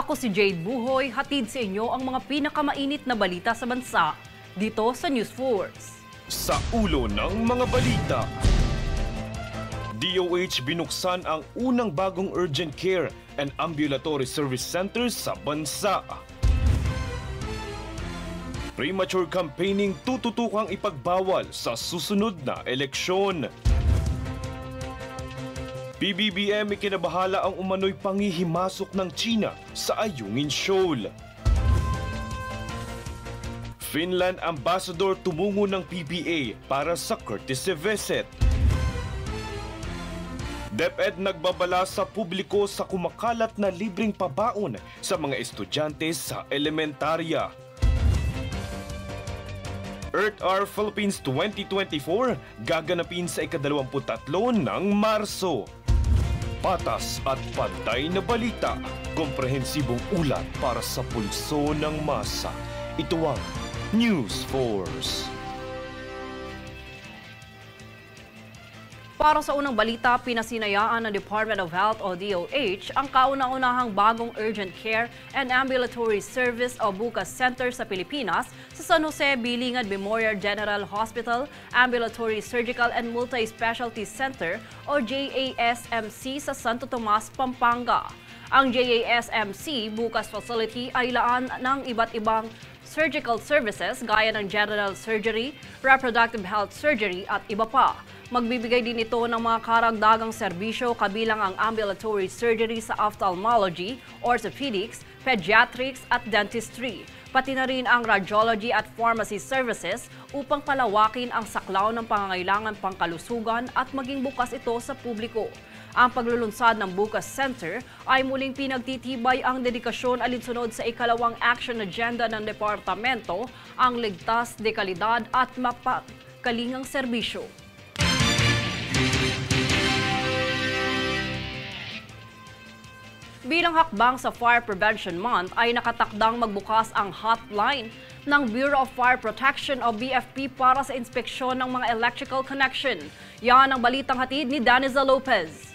Ako si Jade Buhoy, hatid sa inyo ang mga pinakamainit na balita sa bansa dito sa News Force. Sa ulo ng mga balita, DOH binuksan ang unang bagong urgent care and ambulatory service centers sa bansa. Premature campaigning tututukang ipagbawal sa susunod na eleksyon. PBBM ikinabahala ang umano'y pangihimasok ng China sa Ayungin Shoal. Finland ambassador tumungo ng PBA para sa courtesy visit. DepEd nagbabala sa publiko sa kumakalat na libreng pabaon sa mga estudyante sa elementarya. Earth Hour Philippines 2024 gaganapin sa ika-23 ng Marso. Patas at pantay na balita, komprehensibong ulat para sa pulso ng masa. Ito ang News Force. Para sa unang balita, pinasinayaan ng Department of Health o DOH ang kauna-unahang bagong urgent care and ambulatory service o BUCAS Center sa Pilipinas sa San Jose Bilingad Memorial General Hospital Ambulatory Surgical and Multi-Specialty Center o JASMC sa Santo Tomas, Pampanga. Ang JASMC BUCAS Facility ay laan ng iba't ibang surgical services gaya ng general surgery, reproductive health surgery at iba pa. Magbibigay din ito ng mga karagdagang serbisyo kabilang ang ambulatory surgery sa ophthalmology, orthopedics, pediatrics at dentistry. Pati na rin ang radiology at pharmacy services upang palawakin ang saklaw ng pangangailangan pangkalusugan at maging bukas ito sa publiko. Ang paglulunsad ng BUCAS Center ay muling pinagtitibay ang dedikasyon alinsunod sa ikalawang action agenda ng departamento, ang ligtas, dekalidad at mapakalingang serbisyo. Bilang hakbang sa Fire Prevention Month ay nakatakdang magbukas ang hotline ng Bureau of Fire Protection o BFP para sa inspeksyon ng mga electrical connection. Yan ang balitang hatid ni Daniza Lopez.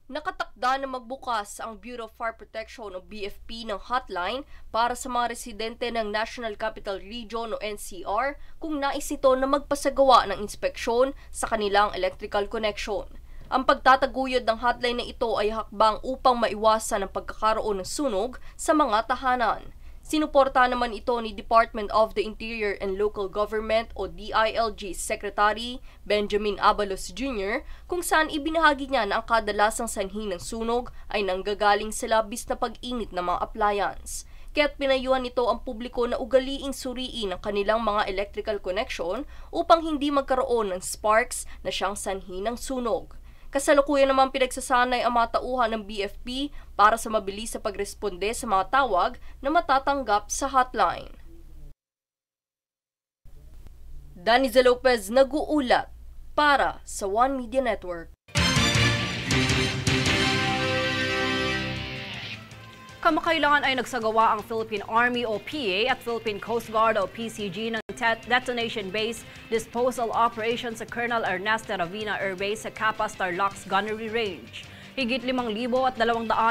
Nakatakda na magbukas ang Bureau of Fire Protection o BFP ng hotline para sa mga residente ng National Capital Region o NCR kung nais ito na magpasagawa ng inspeksyon sa kanilang electrical connection. Ang pagtataguyod ng hotline na ito ay hakbang upang maiwasan ang pagkakaroon ng sunog sa mga tahanan. Sinuporta naman ito ni Department of the Interior and Local Government o DILG Secretary Benjamin Abalos Jr. kung saan ibinahagi niya na ang kadalasang sanhi ng sunog ay nanggagaling sa labis na pag-init ng mga appliance. Kaya't pinayuhan nito ang publiko na ugaliing suriin ang kanilang mga electrical connection upang hindi magkaroon ng sparks na siyang sanhi ng sunog. Kasalukuyan naman pinagsasanay ang mga tauhan ng BFP para sa mabilis sa pagresponde sa mga tawag na matatanggap sa hotline. Daniza Lopez nag-uulat para sa One Media Network. Kamakailangan ay nagsagawa ang Philippine Army o PA at Philippine Coast Guard o PCG ng detonation-based disposal operation sa Colonel Ernesto Ravina Air Base sa Capas Tarlac Gunnery Range. Higit 5,200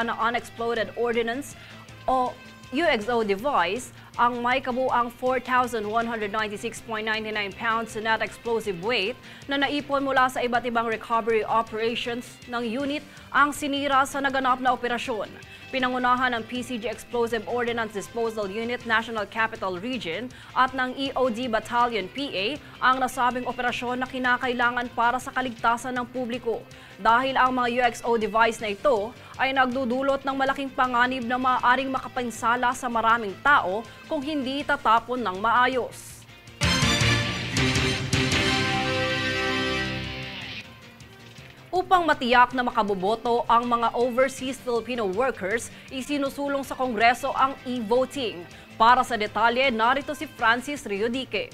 na unexploded ordnance o UXO device ang may kabuang 4,196.99 pounds net explosive weight na naipon mula sa iba't ibang recovery operations ng unit ang sinira sa naganap na operasyon. Pinangunahan ng PCG Explosive Ordnance Disposal Unit National Capital Region at ng EOD Battalion PA ang nasabing operasyon na kinakailangan para sa kaligtasan ng publiko. Dahil ang mga UXO device na ito ay nagdudulot ng malaking panganib na maaaring makapinsala sa maraming tao kung hindi tatapon ng maayos. Upang matiyak na makaboboto ang mga overseas Filipino workers, isinusulong sa Kongreso ang e-voting. Para sa detalye, narito si Francis Riodique.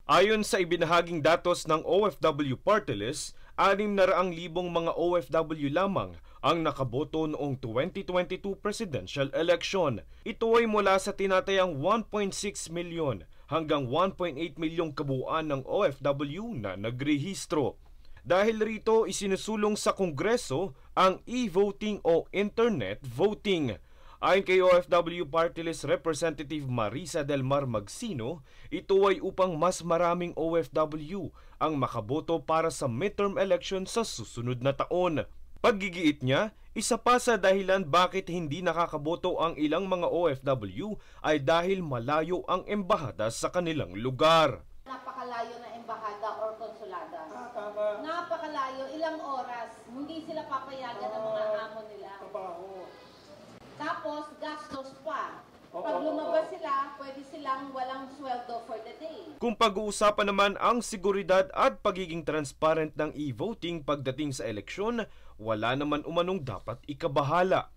Ayon sa ibinahaging datos ng OFW Party List, 600,000 mga OFW lamang ang nakaboto noong 2022 presidential election. Ito ay mula sa tinatayang 1.6 milyon hanggang 1.8 milyong kabuuan ng OFW na nagrehistro. Dahil rito isinusulong sa Kongreso ang e-voting o internet voting. Ayon kay OFW Party List Representative Marisa Del Mar Magsino, ito ay upang mas maraming OFW ang makaboto para sa midterm election sa susunod na taon. Paggigiit niya, isa pa sa dahilan bakit hindi nakakaboto ang ilang mga OFW ay dahil malayo ang embahada sa kanilang lugar. Napakalayo na embahada or konsulada. Napakalayo, ilang oras. Hindi sila papayagan ng mga amo nila. Tapos, gastos pa. Pag lumabas sila, pwede silang walang sweldo for the day. Kung pag-uusapan naman ang seguridad at pagiging transparent ng e-voting pagdating sa eleksyon, wala naman umanong dapat ikabahala.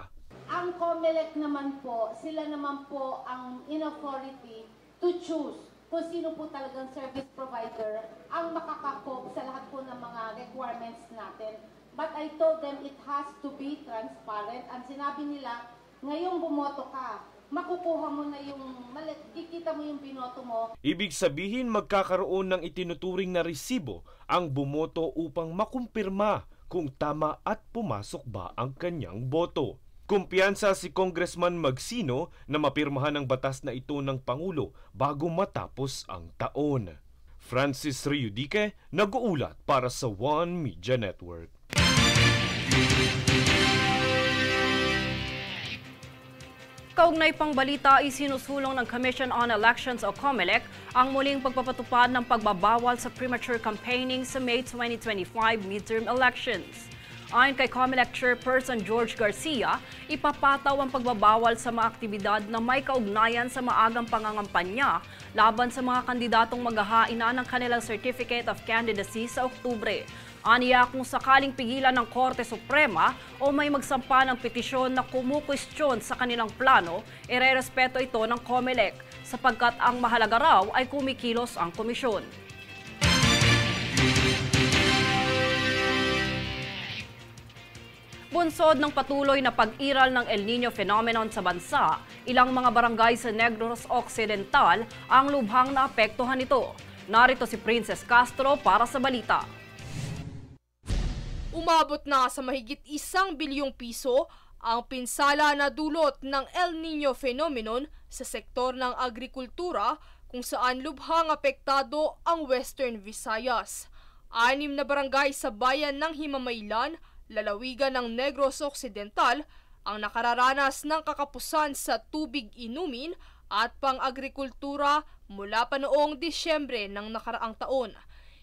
Ang COMELEC naman po, sila naman po ang in authority to choose kung sino po talagang service provider ang makakakop sa lahat po ng mga requirements natin. But I told them it has to be transparent. Ang sinabi nila, ngayong bumoto ka, makukuha mo na yung, kikita mo yung binoto mo. Ibig sabihin magkakaroon ng itinuturing na resibo ang bumoto upang makumpirma kung tama at pumasok ba ang kanyang boto. Kumpiyansa si Congressman Magsino na mapirmahan ang batas na ito ng Pangulo bago matapos ang taon. Francis Riudique, nag-uulat para sa One Media Network. Kaugnay pang balita, isinusulong ng Commission on Elections o COMELEC ang muling pagpapatupad ng pagbabawal sa premature campaigning sa May 2025 midterm elections. Ayon kay COMELEC Chairperson George Garcia, ipapataw ang pagbabawal sa mga aktibidad na may kaugnayan sa maagang pangangampanya laban sa mga kandidatong maghahaina ng kanilang Certificate of Candidacy sa Oktubre. Aniya, kung sakaling pigilan ng Korte Suprema o may magsampa ng petisyon na kumukwestiyon sa kanilang plano, irerespeto ito ng COMELEC sapagkat ang mahalaga raw ay kumikilos ang komisyon. Bunsod ng patuloy na pag-iral ng El Nino phenomenon sa bansa, ilang mga barangay sa Negros Occidental ang lubhang naapektuhan nito. Narito si Princess Castro para sa balita. Umabot na sa mahigit 1 bilyong piso ang pinsala na dulot ng El Nino phenomenon sa sektor ng agrikultura kung saan lubhang apektado ang Western Visayas. 6 na barangay sa bayan ng Himamaylan, lalawigan ng Negros Occidental ang nakararanas ng kakapusan sa tubig inumin at pang-agrikultura mula pa noong Disyembre ng nakaraang taon.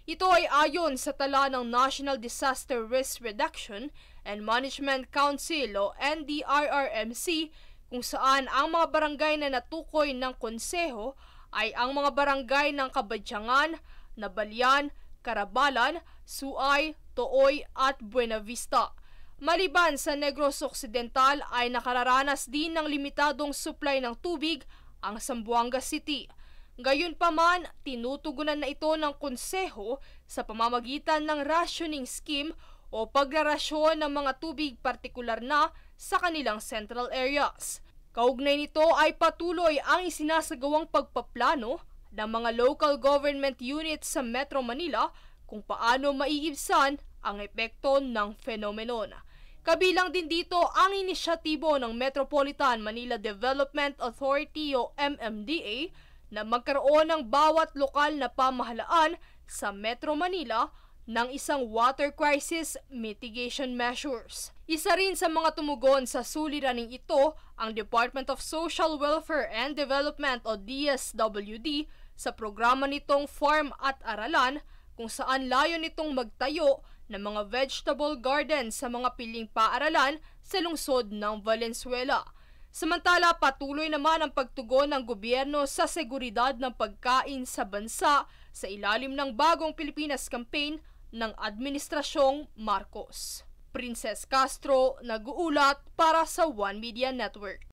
Ito ay ayon sa tala ng National Disaster Risk Reduction and Management Council o NDRRMC kung saan ang mga barangay na natukoy ng konseho ay ang mga barangay ng Kabadyangan, Nabalyan, Carabalan, Suay, Tooy at Buena Vista. Maliban sa Negros Occidental ay nakararanas din ng limitadong supply ng tubig ang Zamboanga City. Gayunpaman, tinutugunan na ito ng konseho sa pamamagitan ng rationing scheme o pagrarasyon ng mga tubig partikular na sa kanilang central areas. Kaugnay nito ay patuloy ang isinasagawang pagpaplano ng mga local government units sa Metro Manila kung paano maiibsan ang epekto ng phenomenon. Kabilang din dito ang inisyatibo ng Metropolitan Manila Development Authority o MMDA na magkaroon ng bawat lokal na pamahalaan sa Metro Manila ng isang water crisis mitigation measures. Isa rin sa mga tumugon sa suliraning ito ang Department of Social Welfare and Development o DSWD sa programa nitong Farm at Aralan kung saan layo nitong magtayo ng mga vegetable garden sa mga piling paaralan sa lungsod ng Valenzuela. Samantala, patuloy naman ang pagtugon ng gobyerno sa seguridad ng pagkain sa bansa sa ilalim ng bagong Pilipinas campaign ng Administrasyong Marcos. Princess Castro, nag-uulat para sa One Media Network.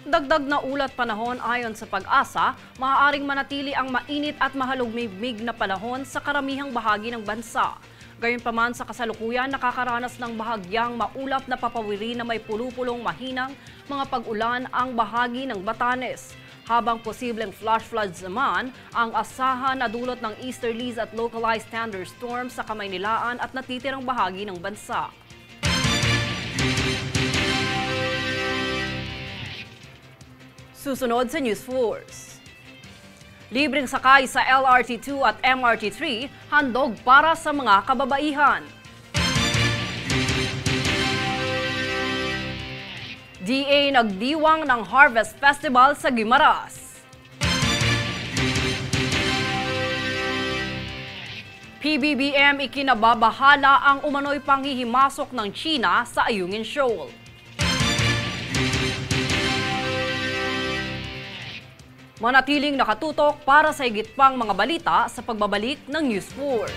Dagdag na ulat panahon ayon sa Pag-asa, maaaring manatili ang mainit at mahalumigmig na panahon sa karamihang bahagi ng bansa. Gayunpaman sa kasalukuyan, nakakaranas ng bahagyang maulap na papawiri na may pulupulong mahinang mga pag-ulan ang bahagi ng Batanes. Habang posibleng flash floods naman ang asahan na dulot ng easterlies at localized thunderstorms sa Kamaynilaan at natitirang bahagi ng bansa. Susunod sa News Force. Libreng sakay sa LRT2 at MRT3, handog para sa mga kababaihan. DA nagdiwang ng Harvest Festival sa Guimaras. PBBM ikinababahala ang umano'y panghihimasok ng China sa Ayungin Shoal. Manatiling nakatutok para sa higit pang mga balita sa pagbabalik ng News Force.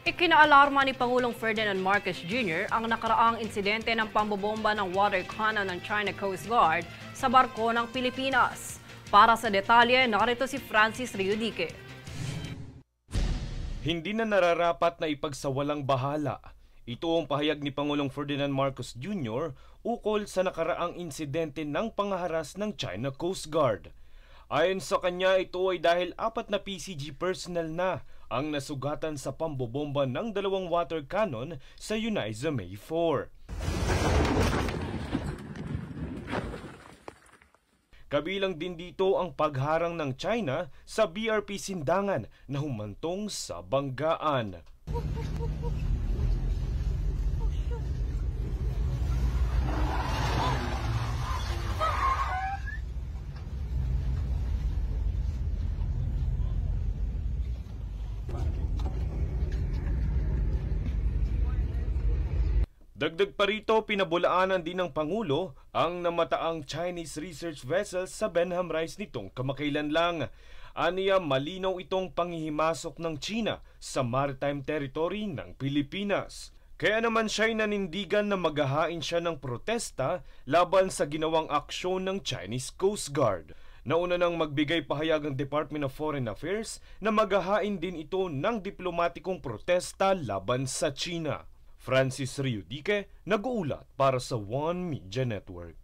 Ikinaalarma ni Pangulong Ferdinand Marcos Jr. ang nakaraang insidente ng pambobomba ng water cannon ng China Coast Guard sa barko ng Pilipinas. Para sa detalye, narito si Francis Riudique. Hindi na nararapat na ipagsawalang bahala. Ito ang pahayag ni Pangulong Ferdinand Marcos Jr. ukol sa nakaraang insidente ng pangaharas ng China Coast Guard. Ayon sa kanya, ito ay dahil 4 na PCG personnel na ang nasugatan sa pambobomba ng 2 water cannon sa Uniza May 4. Kabilang din dito ang pagharang ng China sa BRP Sindangan na humantong sa banggaan. Dagdag pa rito, pinabulaanan din ng Pangulo ang namataang Chinese research vessel sa Benham Rice nitong kamakailan lang. Aniya, malinaw itong panghihimasok ng China sa maritime territory ng Pilipinas. Kaya naman siya'y nanindigan na maghahain siya ng protesta laban sa ginawang aksyon ng Chinese Coast Guard. Nauna nang magbigay pahayag ang Department of Foreign Affairs na maghahain din ito ng diplomatikong protesta laban sa China. Francis Riudique, nag-uulat para sa One Media Network.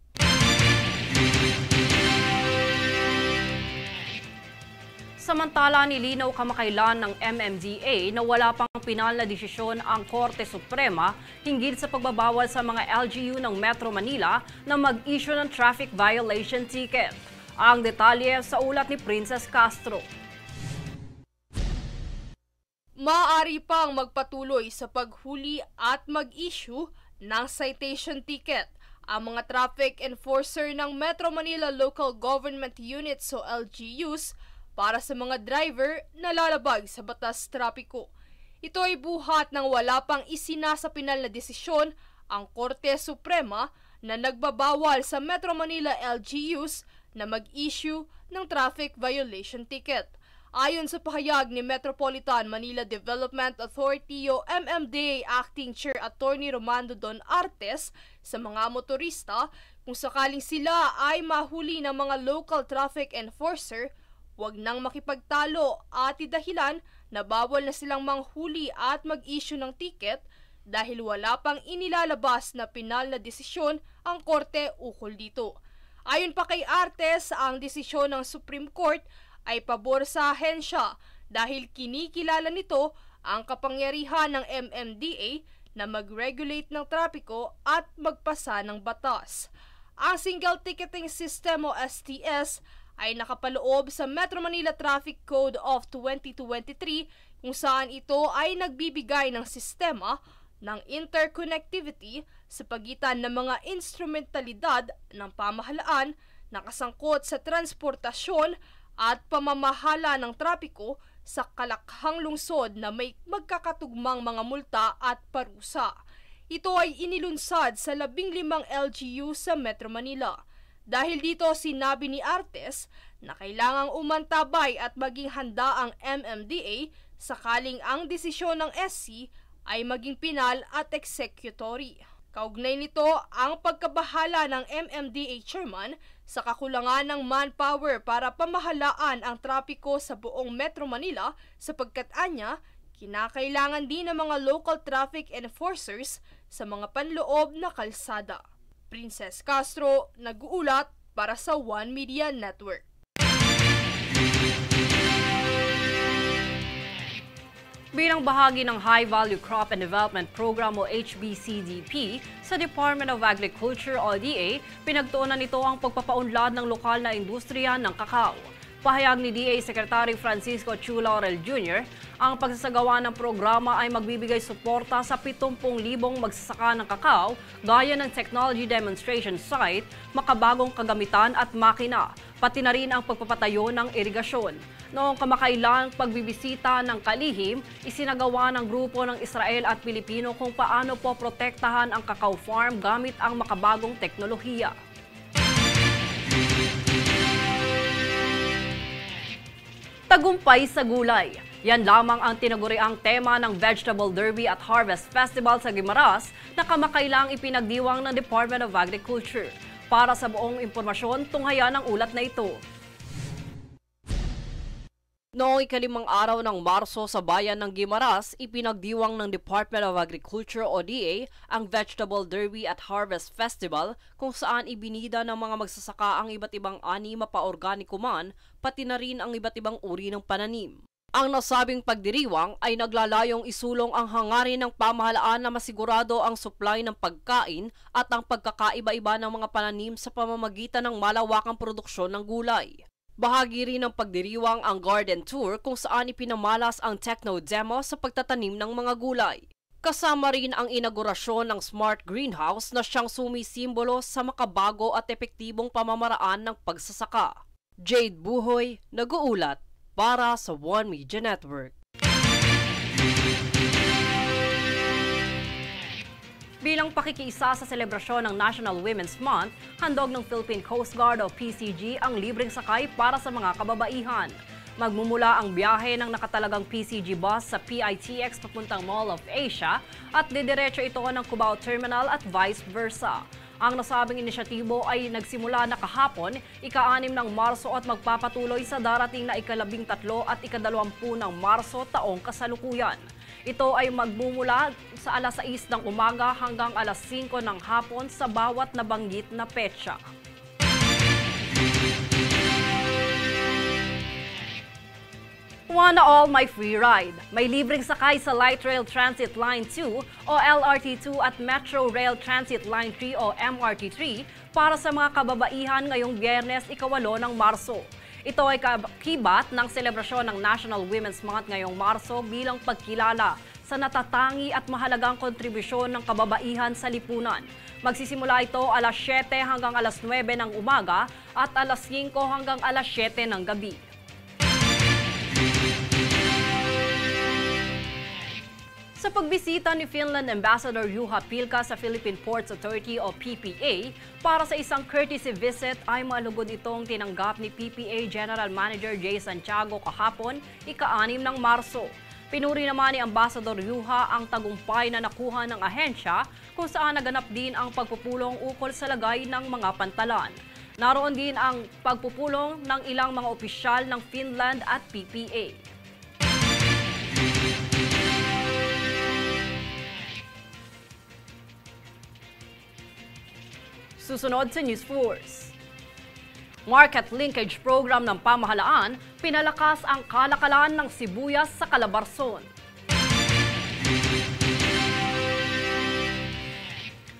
Samantala, nilinaw kamakailan ng MMDA na wala pang pinal na desisyon ang Korte Suprema hinggil sa pagbabawal sa mga LGU ng Metro Manila na mag-issue ng traffic violation ticket. Ang detalye sa ulat ni Princess Castro. Maaari pang magpatuloy sa paghuli at mag-issue ng citation ticket ang mga traffic enforcer ng Metro Manila Local Government Units o LGUs para sa mga driver na lalabag sa batas trapiko. Ito ay buhat ng wala pang isinasapinal na desisyon ang Korte Suprema na nagbabawal sa Metro Manila LGUs na mag-issue ng traffic violation ticket. Ayon sa pahayag ni Metropolitan Manila Development Authority o MMDA Acting Chair Attorney Romando Don Artes, sa mga motorista, kung sakaling sila ay mahuli ng mga local traffic enforcer, huwag nang makipagtalo at idahilan na bawal na silang manghuli at mag-issue ng ticket dahil wala pang inilalabas na pinal na desisyon ang korte ukol dito. Ayon pa kay Artes, ang desisyon ng Supreme Court ay pabor sa ahensya dahil kinikilala nito ang kapangyarihan ng MMDA na mag-regulate ng trapiko at magpasa ng batas. Ang Single Ticketing System o STS ay nakapaloob sa Metro Manila Traffic Code of 2023 kung saan ito ay nagbibigay ng sistema ng interconnectivity sa pagitan ng mga instrumentalidad ng pamahalaan na kasangkot sa transportasyon at pamamahala ng trapiko sa kalakhang lungsod na may magkakatugmang mga multa at parusa. Ito ay inilunsad sa 15 LGU sa Metro Manila. Dahil dito, sinabi ni Artes na kailangang umantabay at maging handa ang MMDA sakaling ang desisyon ng SC ay maging pinal at executory. Kaugnay nito ang pagkabahala ng MMDA chairman sa kakulangan ng manpower para pamahalaan ang trapiko sa buong Metro Manila sapagkat anya, kinakailangan din ng mga local traffic enforcers sa mga panloob na kalsada. Princess Castro, nag-uulat para sa One Media Network. Bilang bahagi ng High Value Crop and Development Program o HBCDP sa Department of Agriculture o DA, pinagtuunan nito ang pagpapaunlad ng lokal na industriya ng kakao. Pahayag ni DA Secretary Francisco Chu Laurel Jr., ang pagsasagawa ng programa ay magbibigay suporta sa 70,000 magsasaka ng kakao gaya ng technology demonstration site, makabagong kagamitan at makina, pati na rin ang pagpapatayo ng irigasyon. Noong kamakailang pagbibisita ng kalihim, isinagawa ng grupo ng Israel at Pilipino kung paano po protektahan ang cacao farm gamit ang makabagong teknolohiya. Tagumpay sa gulay. Yan lamang ang tinaguriang tema ng Vegetable Derby at Harvest Festival sa Guimaras na kamakailang ipinagdiwang ng Department of Agriculture. Para sa buong impormasyon, tunghayan ang ulat na ito. Noong ikalimang araw ng Marso sa bayan ng Guimaras, ipinagdiwang ng Department of Agriculture o DA ang Vegetable Derby at Harvest Festival kung saan ibinida ng mga magsasaka ang iba't ibang ani mapa-organiko man, pati na rin ang iba't ibang uri ng pananim. Ang nasabing pagdiriwang ay naglalayong isulong ang hangarin ng pamahalaan na masigurado ang supply ng pagkain at ang pagkakaiba-iba ng mga pananim sa pamamagitan ng malawakang produksyon ng gulay. Bahagi rin ng pagdiriwang ang garden tour kung saan ipinamalas ang techno demo sa pagtatanim ng mga gulay. Kasama rin ang inaugurasyon ng Smart Greenhouse na siyang sumisimbolo sa makabago at epektibong pamamaraan ng pagsasaka. Jade Buhoy, nag-uulat para sa One Media Network. Bilang pakikiisa sa selebrasyon ng National Women's Month, handog ng Philippine Coast Guard o PCG ang libreng sakay para sa mga kababaihan. Magmumula ang biyahe ng nakatalagang PCG bus sa PITX papuntang Mall of Asia at didiretso ito ng Cubao Terminal at vice versa. Ang nasabing inisyatibo ay nagsimula na kahapon, ika-6 ng Marso at magpapatuloy sa darating na ika-13 at ika-20 ng Marso taong kasalukuyan. Ito ay magmumula sa alas 6 ng umaga hanggang alas 5 ng hapon sa bawat nabanggit na petsa. Wanna all my free ride. May libreng sakay sa Light Rail Transit Line 2 o LRT2 at Metro Rail Transit Line 3 o MRT3 para sa mga kababaihan ngayong Biyernes, ika-8 ng Marso. Ito ay kibat ng selebrasyon ng National Women's Month ngayong Marso bilang pagkilala sa natatangi at mahalagang kontribusyon ng kababaihan sa lipunan. Magsisimula ito alas 7 hanggang alas 9 ng umaga at alas 5 hanggang alas 7 ng gabi. Sa pagbisita ni Finland Ambassador Juha Pilka sa Philippine Ports Authority o PPA, para sa isang courtesy visit ay malugod itong tinanggap ni PPA General Manager Jay Santiago kahapon, ika-6 ng Marso. Pinuri naman ni Ambassador Juha ang tagumpay na nakuha ng ahensya kung saan naganap din ang pagpupulong ukol sa lagay ng mga pantalan. Naroon din ang pagpupulong ng ilang mga opisyal ng Finland at PPA. Susunod sa News Force. Market Linkage Program ng pamahalaan, pinalakas ang kalakalan ng sibuyas sa Calabarzon.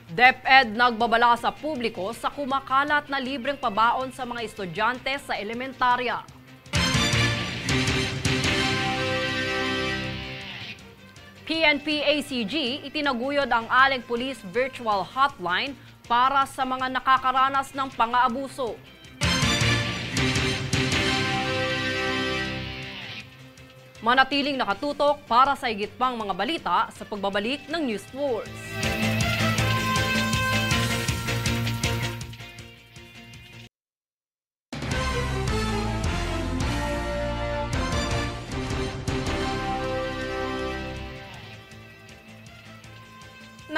DepEd nagbabala sa publiko sa kumakalat na libreng pabaon sa mga estudyante sa elementarya. PNP-ACG itinaguyod ang Aling Police Virtual Hotline para sa mga nakakaranas ng pang-aabuso. Manatiling nakatutok para sa higit pang mga balita sa pagbabalik ng News Force.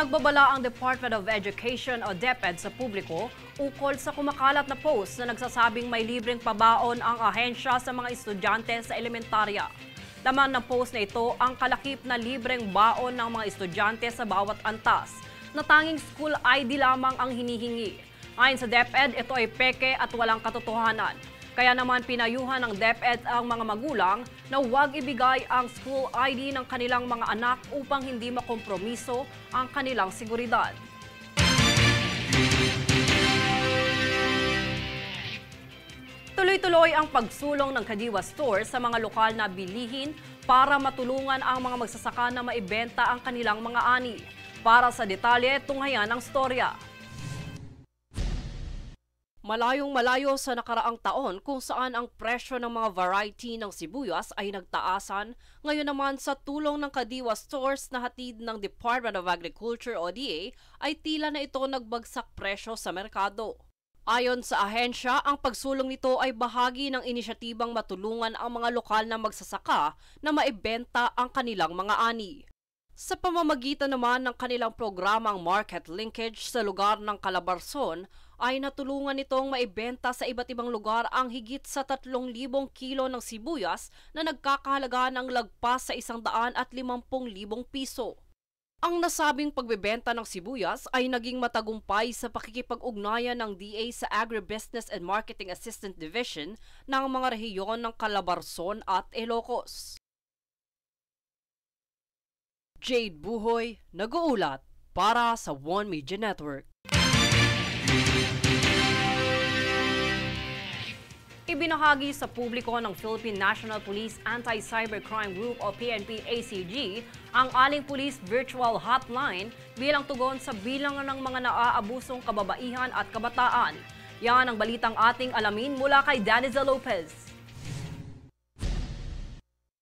Nagbabala ang Department of Education o DepEd sa publiko ukol sa kumakalat na post na nagsasabing may libreng pabaon ang ahensya sa mga estudyante sa elementarya. Laman ng post na ito ang kalakip na libreng baon ng mga estudyante sa bawat antas, na tanging school ID lamang ang hinihingi. Ayon sa DepEd, ito ay peke at walang katotohanan. Kaya naman pinayuhan ng DepEd ang mga magulang na huwag ibigay ang school ID ng kanilang mga anak upang hindi makompromiso ang kanilang seguridad. Tuloy-tuloy ang pagsulong ng Kadiwa Store sa mga lokal na bilihin para matulungan ang mga magsasaka na maibenta ang kanilang mga ani. Para sa detalye, tunghayan ang storya. Malayong-malayo sa nakaraang taon kung saan ang presyo ng mga variety ng sibuyas ay nagtaasan, ngayon naman sa tulong ng Kadiwa Stores na hatid ng Department of Agriculture o DA ay tila na ito nagbagsak presyo sa merkado. Ayon sa ahensya, ang pagsulong nito ay bahagi ng inisyatibang matulungan ang mga lokal na magsasaka na maibenta ang kanilang mga ani. Sa pamamagitan naman ng kanilang programang market linkage sa lugar ng Calabarzon, ay natulungan nitong maibenta sa iba't ibang lugar ang higit sa 3,000 kilo ng sibuyas na nagkakahalaga ng lagpas sa 150,000 piso. Ang nasabing pagbebenta ng sibuyas ay naging matagumpay sa pakikipag-ugnayan ng DA sa Agribusiness and Marketing Assistant Division ng mga rehiyon ng Calabarzon at Ilocos. Jade Buhoy, nag-uulat para sa One Media Network. Ibinahagi sa publiko ng Philippine National Police Anti-Cybercrime Group o PNP-ACG ang Aling Police Virtual Hotline bilang tugon sa bilangan ng mga naaabusong kababaihan at kabataan. Yan ang balitang ating alamin mula kay Danizel Lopez.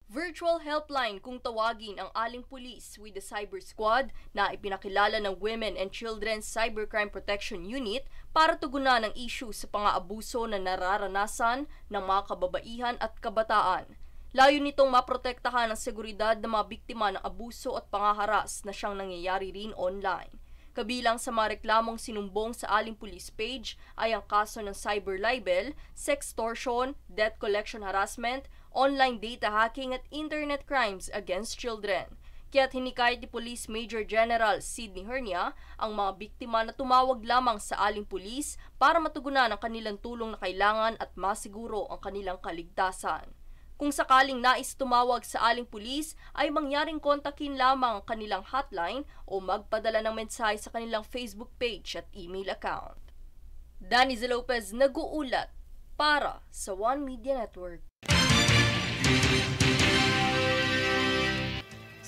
Virtual helpline kung tawagin ang Aling Police with the Cyber Squad na ipinakilala ng Women and Children's Cybercrime Protection Unit para tugunan ang issue sa pang-aabuso na nararanasan ng mga kababaihan at kabataan. Layo nitong maprotektahan ang seguridad ng mga biktima ng abuso at pangaharas na siyang nangyayari rin online. Kabilang sa mga reklamong sinumbong sa Aling Police page ay ang kaso ng cyber libel, sextortion, debt collection harassment, online data hacking at internet crimes against children. Kaya't hinikayat ni Police Major General Sidney Hernia ang mga biktima na tumawag lamang sa Aling Police para matugunan ang kanilang tulong na kailangan at masiguro ang kanilang kaligtasan. Kung sakaling nais tumawag sa Aling Police, ay mangyaring kontakin lamang ang kanilang hotline o magpadala ng mensahe sa kanilang Facebook page at email account. Danizel Lopez, nag-uulat para sa One Media Network.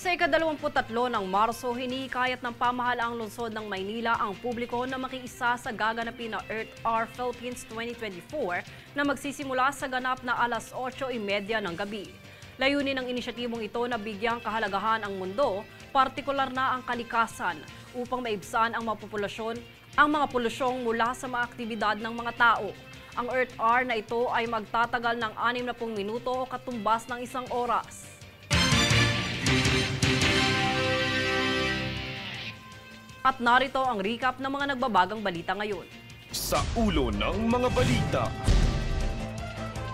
Sa ika-23 ng Marso, hinihikayat ng pamahalaang lungsod ng Maynila ang publiko na makiisa sa gaganapin na Earth Hour Philippines 2024 na magsisimula sa ganap na alas 8:30 ng gabi. Layunin ng inisyatibong ito na bigyang kahalagahan ang mundo, partikular na ang kalikasan, upang maibsan ang mga polusyong mula sa mga aktibidad ng mga tao. Ang Earth Hour na ito ay magtatagal ng 60 minuto o katumbas ng 1 oras. At narito ang recap ng mga nagbabagang balita ngayon. Sa ulo ng mga balita,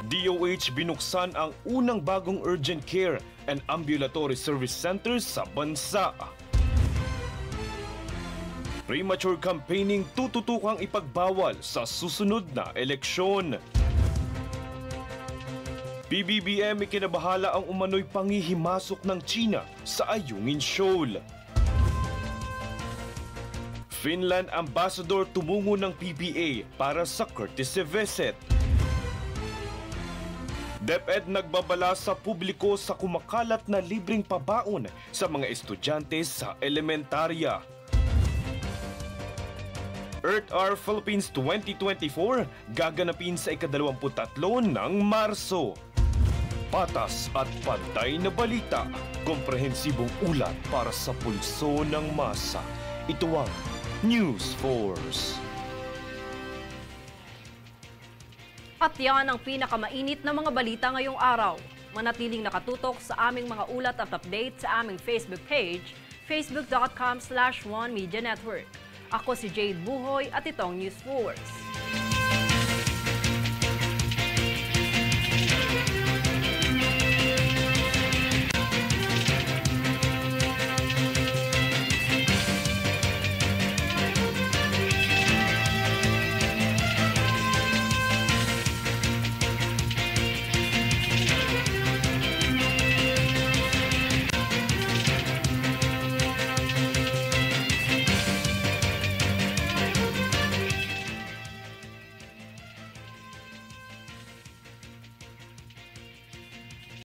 DOH binuksan ang unang bagong urgent care and ambulatory service centers sa bansa. Premature campaigning tututukang ipagbawal sa susunod na eleksyon. PBBM ikinabahala ang umano'y pangihimasok ng China sa Ayungin Shoal. Finland ambassador tumungo ng PBA para sa courtesy visit. DepEd nagbabala sa publiko sa kumakalat na libreng pabaon sa mga estudyante sa elementarya. Earth Hour Philippines 2024 gaganapin sa ika-23 ng Marso. Patas at pantay na balita, komprehensibong ulat para sa pulso ng masa. Ito ang News Force. At yan ang pinakamainit na mga balita ngayong araw. Manatiling nakatutok sa aming mga ulat at update sa aming Facebook page, facebook.com/1medianetwork. Ako si Jade Buhoy at itong News Force.